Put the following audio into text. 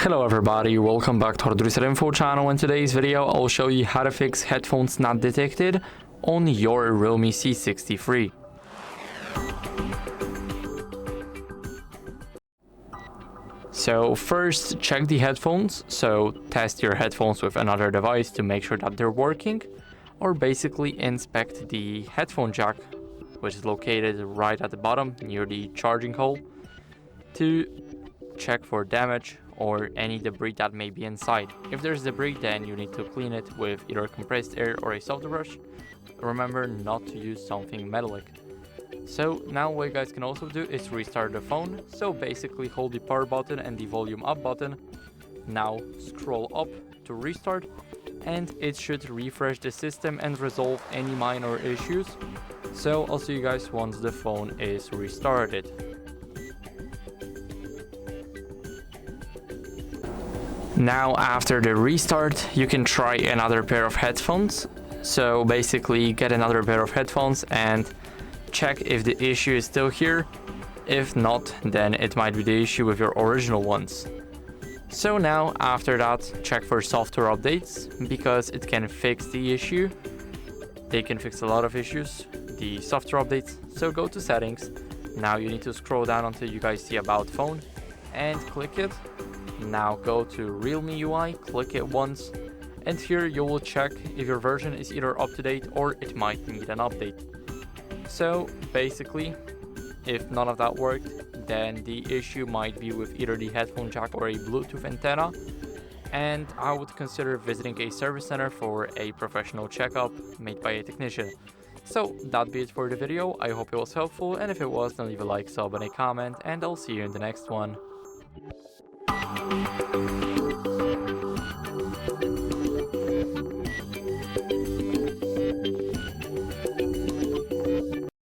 Hello everybody, welcome back to HardReset.Info channel. In today's video, I'll show you how to fix headphones not detected on your REALME C63. So first, check the headphones. So test your headphones with another device to make sure that they're working, or basically inspect the headphone jack, which is located right at the bottom near the charging hole, to check for damage or any debris that may be inside. If there's debris, then you need to clean it with either compressed air or a soft brush. Remember not to use something metallic. So now what you guys can also do is restart the phone. So basically hold the power button and the volume up button. Now scroll up to restart, and it should refresh the system and resolve any minor issues. So I'll see you guys once the phone is restarted. Now after the restart, you can try another pair of headphones. So basically get another pair of headphones and check if the issue is still here. If not, then it might be the issue with your original ones. So now after that, check for software updates, because it can fix the issue. They can fix a lot of issues, the software updates. So go to settings. Now you need to scroll down until you guys see about phone and click it. Now go to REALME UI, click it once, and here you will check if your version is either up to date or it might need an update. So basically, if none of that worked, then the issue might be with either the headphone jack or a Bluetooth antenna, and I would consider visiting a service center for a professional checkup made by a technician. So that'd be it for the video. I hope it was helpful, and if it was, then leave a like, sub, and a comment, and I'll see you in the next one.